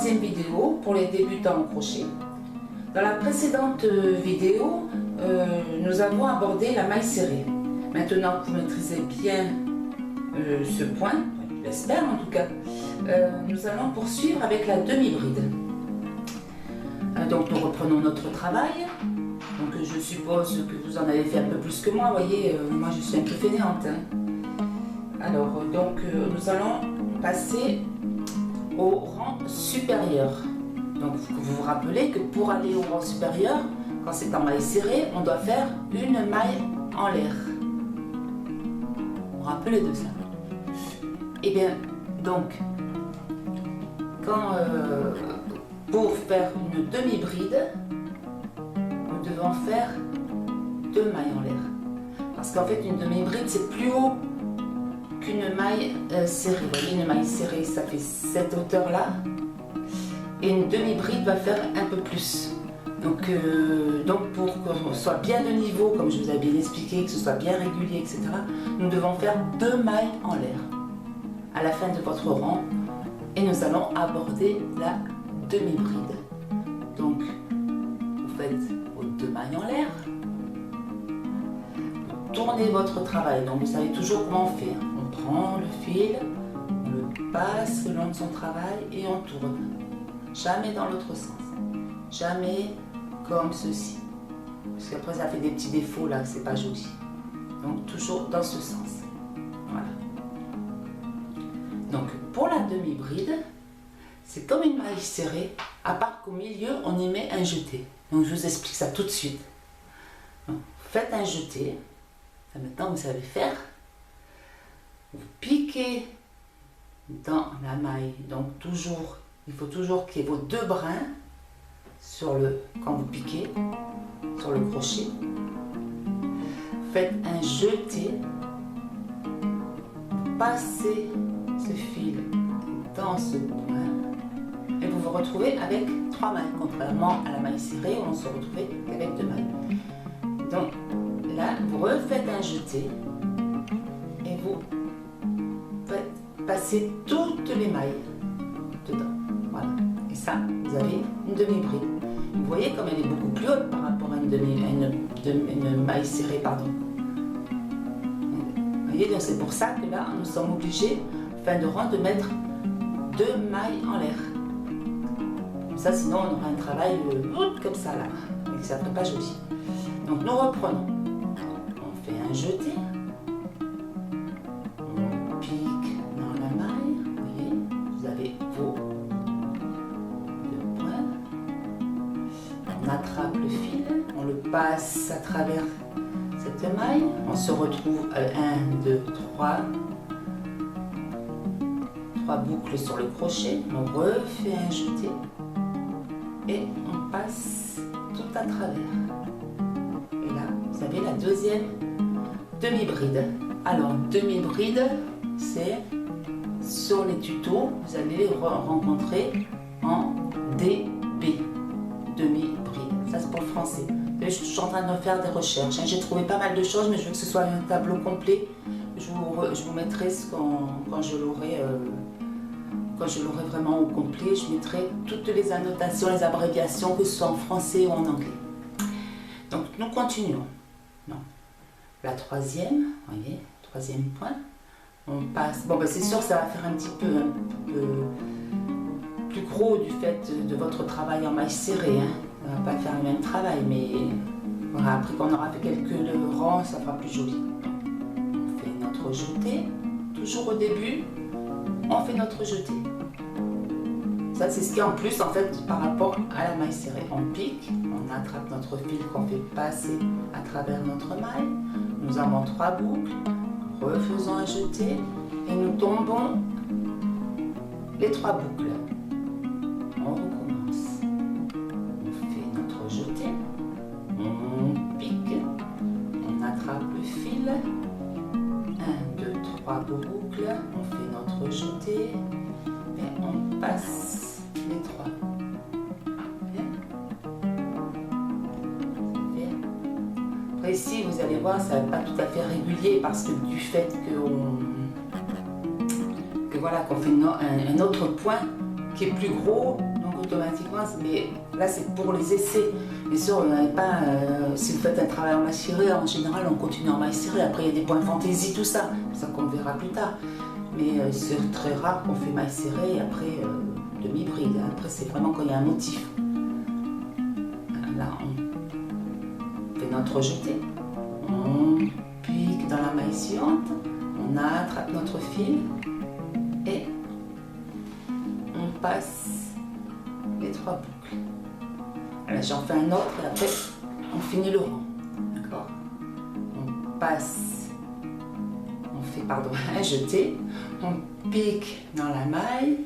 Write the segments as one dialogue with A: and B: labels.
A: troisième vidéo pour les débutants au crochet. Dans la précédente vidéo, nous avons abordé la maille serrée. Maintenant que vous maîtrisez bien ce point, j'espère en tout cas, nous allons poursuivre avec la demi-bride. Donc nous reprenons notre travail. Donc je suppose que vous en avez fait un peu plus que moi. Vous voyez, moi je suis un peu fainéante. Alors donc nous allons passer au rang supérieur. Donc vous vous rappelez que pour aller au rang supérieur, quand c'est en maille serrée, on doit faire une maille en l'air. Vous vous rappelez de ça? Et bien donc pour faire une demi-bride, nous devons faire 2 mailles en l'air. Parce qu'en fait, une demi-bride, c'est plus haut qu'une maille serrée. Vous voyez, une maille serrée, ça fait cette hauteur-là. Et une demi-bride va faire un peu plus. Donc pour qu'on soit bien de niveau, comme je vous avais bien expliqué, que ce soit bien régulier, etc., nous devons faire 2 mailles en l'air à la fin de votre rang. Et nous allons aborder la demi-bride. Donc, vous faites vos 2 mailles en l'air. Vous tournez votre travail. Donc, vous savez toujours comment on fait. On prend le fil, on le passe le long de son travail et on tourne. Jamais dans l'autre sens. Jamais comme ceci. Parce qu'après, ça fait des petits défauts là, que c'est pas joli. Donc, toujours dans ce sens. Voilà. Donc, pour la demi-bride, c'est comme une maille serrée, à part qu'au milieu, on y met un jeté. Donc, je vous explique ça tout de suite. Donc, faites un jeté. Ça, maintenant, vous savez faire. Vous piquez dans la maille. Donc, toujours, il faut toujours qu'il y ait vos 2 brins quand vous piquez sur le crochet. Faites un jeté. Passez ce fil dans ce point et vous vous retrouvez avec 3 mailles, contrairement à la maille serrée où on se retrouvait avec 2 mailles. Donc là, vous refaites un jeté et vous faites passer toutes les mailles dedans. Voilà. Et ça, vous avez une demi-bride. Vous voyez comme elle est beaucoup plus haute par rapport à une maille serrée, pardon. Vous voyez, donc c'est pour ça que là, nous sommes obligés, fin de rang, de mettre 2 mailles en l'air. Ça, sinon, on aura un travail comme ça, là, et que ça ne ferait pas joli. Donc, nous reprenons. On fait un jeté. On pique dans la maille. Vous voyez, vous avez vos 2 points. On attrape le fil. On le passe à travers cette maille. On se retrouve à 1, 2, 3 boucles sur le crochet. On refait un jeté et on passe tout à travers. Et là, vous avez la deuxième demi-bride. Alors, demi-bride, c'est sur les tutos, vous allez les rencontrer en DB, demi-bride. Ça, c'est pour le français. Je suis en train de faire des recherches. J'ai trouvé pas mal de choses, mais je veux que ce soit un tableau complet. Je vous mettrai quand je l'aurai vraiment au complet. Je mettrai toutes les annotations, les abréviations, que ce soit en français ou en anglais. Donc nous continuons. Non. La troisième, vous voyez, 3e point. On passe. Bon, ben, c'est sûr que ça va faire un petit peu plus gros du fait de votre travail en maille serrée. Hein. On ne va pas faire le même travail, mais voilà, après qu'on aura fait quelques rangs, ça fera plus joli. On fait notre jeté. Toujours au début, on fait notre jeté. Ça, c'est ce qui est en plus, en fait, par rapport à la maille serrée. On pique, on attrape notre fil qu'on fait passer à travers notre maille. Nous avons 3 boucles. Refaisons un jeté et nous tombons les 3 boucles. On recommence. On fait notre jeté. On pique. On attrape le fil. 1, 2, 3 boucles. On fait notre jeté. Et on passe les 3. Bien. Bien. Après ici, vous allez voir, ça n'est pas tout à fait régulier parce que du fait qu'on fait un autre point qui est plus gros, automatiquement, mais là c'est pour les essais. Bien sûr, on n'avait pas, si vous faites un travail en maille serrée, en général on continue en maille serrée, après il y a des points fantaisie, tout ça, c'est ça qu'on verra plus tard. Mais c'est très rare qu'on fait maille serrée et après demi-bride. Après c'est vraiment quand il y a un motif. Là on fait notre jeté, on pique dans la maille suivante, on attrape notre fil et on passe les 3 boucles. Là j'en fais un autre et après on finit le rang. D'accord? On passe, on fait un jeté, on pique dans la maille,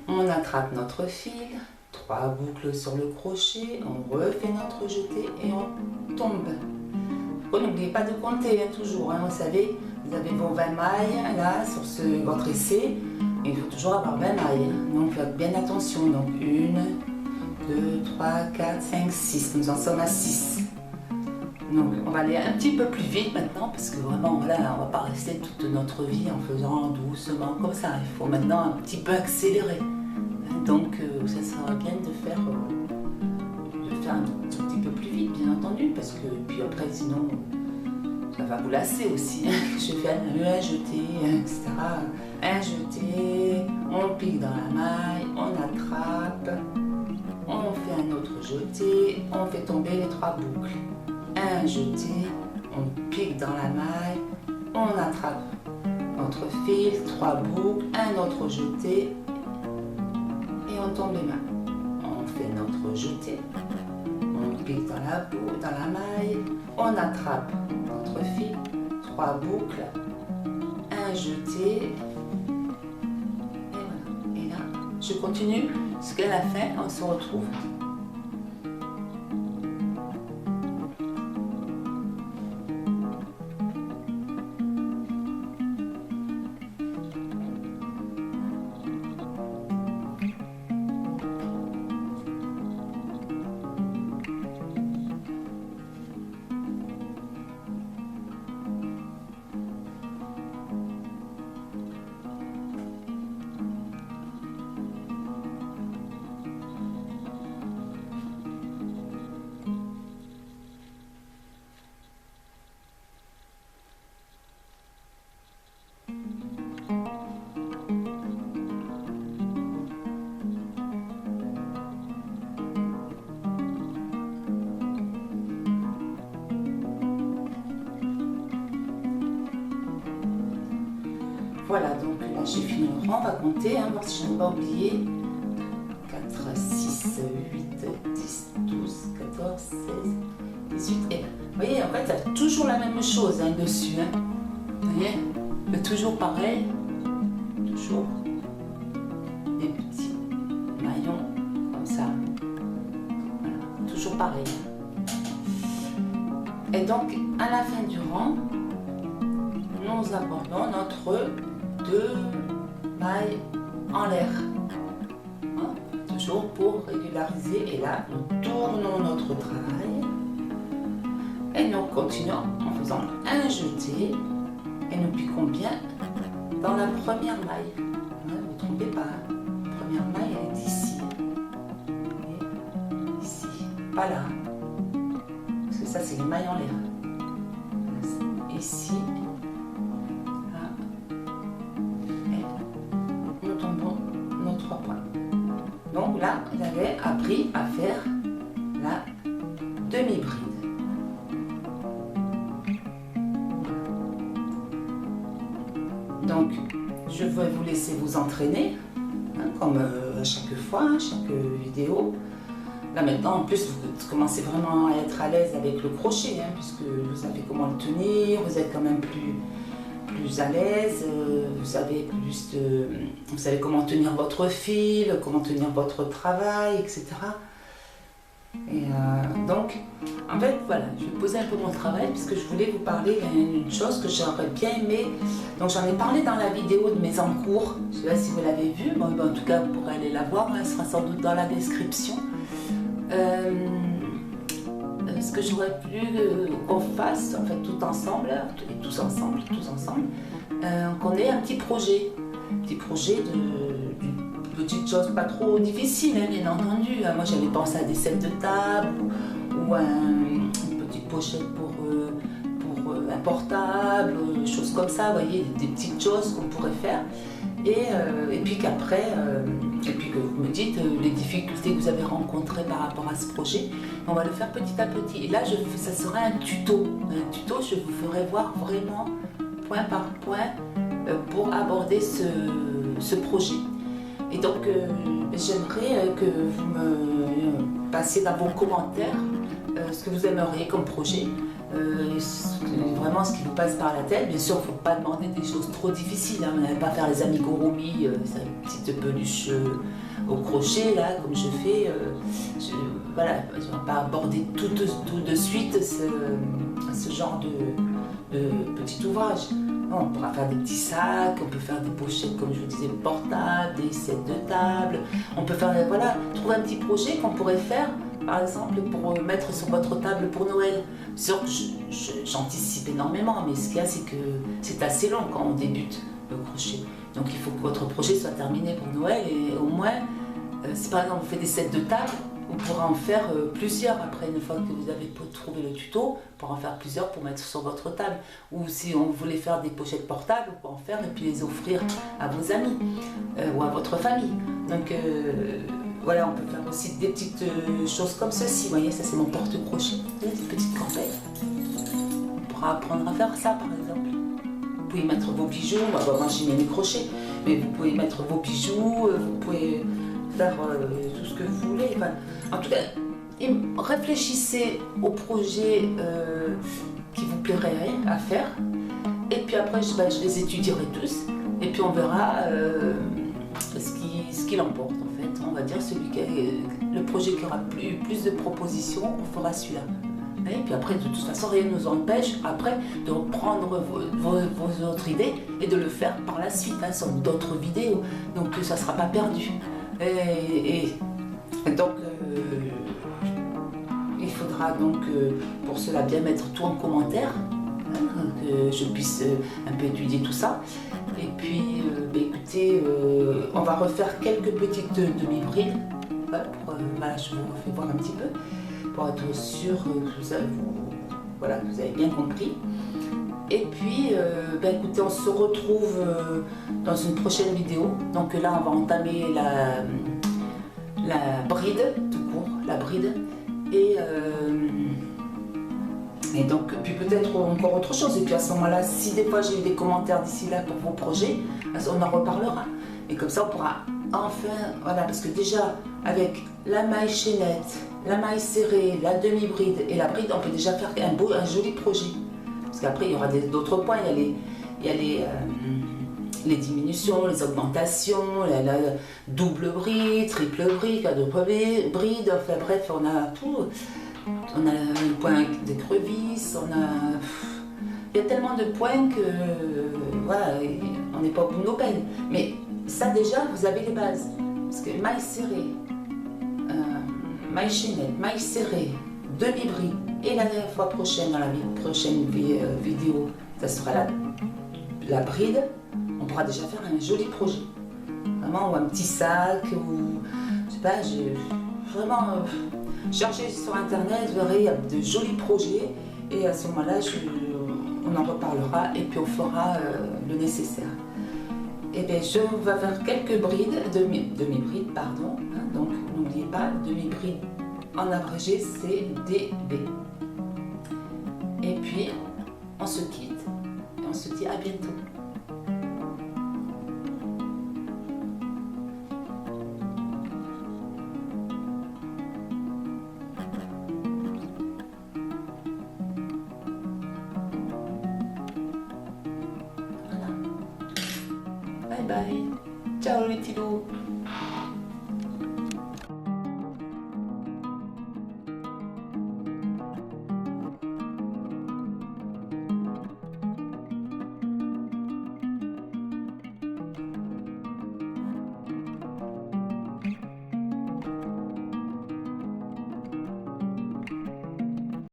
A: on attrape notre fil, 3 boucles sur le crochet, on refait notre jeté et on tombe. N'oubliez pas de compter toujours, hein, vous savez, vous avez vos 20 mailles là sur votre essai, et il faut toujours avoir 20 mailles, donc faites bien attention, donc 1, 2, 3, 4, 5, 6, nous en sommes à 6. Donc on va aller un petit peu plus vite maintenant, parce que vraiment là on ne va pas rester toute notre vie en faisant doucement comme ça, il faut maintenant un petit peu accélérer. Donc ça sera bien de faire un tout petit peu plus vite, bien entendu, parce que puis après sinon ça va vous lasser aussi. Je fais un jeté, etc. Un jeté, on pique dans la maille, on attrape, on fait un autre jeté, on fait tomber les 3 boucles. Un jeté, on pique dans la maille, on attrape notre fil, 3 boucles, un autre jeté et on tombe les mains. On fait notre jeté. On pique dans la maille, on attrape notre fil, 3 boucles, un jeté, et voilà. Et là, je continue jusqu'à la fin, on se retrouve. Voilà, donc là j'ai fini le rang, on va compter, hein, voir si je n'ai pas oublié. 4, 6, 8, 10, 12, 14, 16, 18. Et vous voyez, en fait, c'est toujours la même chose hein, dessus. Hein. Vous voyez, c'est toujours pareil. Toujours des petits maillons comme ça. Voilà, toujours pareil. Et donc, à la fin du rang, nous abordons notre 2 mailles en l'air. Hein, toujours pour régulariser. Et là, nous tournons notre travail. Et nous continuons en faisant un jeté. Et nous piquons bien dans la première maille. Ne vous trompez pas. Hein. La première maille, elle est ici. Et ici. Pas là. Parce que ça, c'est les mailles en l'air. Ici. Donc là, vous avez appris à faire la demi-bride. Donc, je vais vous laisser vous entraîner, hein, comme à chaque fois, hein, chaque vidéo. Là maintenant, en plus, vous commencez vraiment à être à l'aise avec le crochet, hein, puisque vous savez comment le tenir, vous êtes quand même plus à l'aise, vous savez comment tenir votre fil, comment tenir votre travail, etc. Et donc, en fait, voilà, je vais poser un peu mon travail puisque je voulais vous parler d'une chose que j'aurais bien aimé. Donc, j'en ai parlé dans la vidéo de mes encours. Je ne sais pas si vous l'avez vue. Bon, en tout cas, vous pourrez aller la voir. Elle sera sans doute dans la description. Ce que j'aurais voulu qu'on fasse, en fait, tout ensemble, qu'on ait un petit projet petites choses pas trop difficiles, hein, bien entendu. Moi j'avais pensé à des sets de table ou une petite pochette pour un portable, choses comme ça, vous voyez, des petites choses qu'on pourrait faire. Et puis qu'après, et puis que vous me dites les difficultés que vous avez rencontrées par rapport à ce projet, on va le faire petit à petit. Et là, ça sera un tuto. Un tuto, je vous ferai voir vraiment point par point pour aborder ce projet. Et donc, j'aimerais que vous me passiez dans vos commentaires ce que vous aimeriez comme projet. Vraiment ce qui vous passe par la tête. Bien sûr, il ne faut pas demander des choses trop difficiles. Hein. Vous n'allez pas faire les amigurumi, ces petites peluches au crochet, là, comme je fais. Voilà, je ne vais pas aborder tout de suite ce genre de petit ouvrage. Non, on pourra faire des petits sacs, on peut faire des pochettes, comme je vous disais, portables, des sets de table. On peut faire, voilà, trouver un petit projet qu'on pourrait faire, par exemple, pour mettre sur votre table pour Noël. Sûr que j'anticipe énormément, mais ce qu'il y a, c'est que c'est assez long quand on débute le crochet. Donc il faut que votre projet soit terminé pour Noël et au moins, si par exemple vous faites des sets de table, vous pourrez en faire plusieurs après, une fois que vous avez trouvé le tuto, pour en faire plusieurs pour mettre sur votre table. Ou si on voulait faire des pochettes portables, vous pouvez en faire et puis les offrir à vos amis ou à votre famille. Donc voilà, on peut faire aussi des petites choses comme ceci. Vous voyez, ça c'est mon porte-crochet, une petite corbeille. On pourra apprendre à faire ça par exemple. Vous pouvez mettre vos bijoux, moi j'ai mis mes crochets, mais vous pouvez mettre vos bijoux, vous pouvez faire tout ce que vous voulez. Enfin, en tout cas, réfléchissez aux projets qui vous plairaient à faire. Et puis après, je les étudierai tous. Et puis on verra ce qu'il emporte en fait. On va dire le projet qui aura plus de propositions, on fera celui-là. Et puis après, de toute façon, rien ne nous empêche après de reprendre vos autres idées et de le faire par la suite sur d'autres vidéos. Donc ça ne sera pas perdu. Et donc, il faudra donc pour cela bien mettre tout en commentaire, hein, que je puisse un peu étudier tout ça. Et puis, écoutez, on va refaire quelques petites demi-brides. Voilà, je vous refais voir un petit peu pour être sûr que vous avez bien compris. Et puis, écoutez, on se retrouve dans une prochaine vidéo. Donc là, on va entamer la bride, tout court, la bride. Et donc, puis peut-être encore autre chose. Et puis à ce moment-là, si des fois j'ai eu des commentaires d'ici là pour vos projets, on en reparlera. Et comme ça, on pourra enfin, voilà, parce que déjà, avec la maille chaînette, la maille serrée, la demi-bride et la bride, on peut déjà faire un joli projet. Parce qu'après, il y aura d'autres points. Il y a les diminutions, les augmentations, la double bride, triple bride, quadruple bride. Enfin bref, on a tout. On a le point des crevisses, il y a tellement de points que voilà, on n'est pas au bout de nos peines. Mais ça déjà, vous avez les bases. Parce que maille serrée, maille chaînette, maille serrée, demi-bride, et la fois prochaine, dans la prochaine vidéo, ça sera la bride, on pourra déjà faire un joli projet. Vraiment, ou un petit sac, ou je sais pas, vraiment... cherchez sur internet, vous verrez, il y a de jolis projets et à ce moment-là, on en reparlera et puis on fera le nécessaire. Et bien, je vais faire quelques brides, demi-brides, pardon. Hein, donc, n'oubliez pas, demi-bride en abrégé, c'est DB. Et puis, on se quitte et on se dit à bientôt. Bye bye. Ciao les petits loups.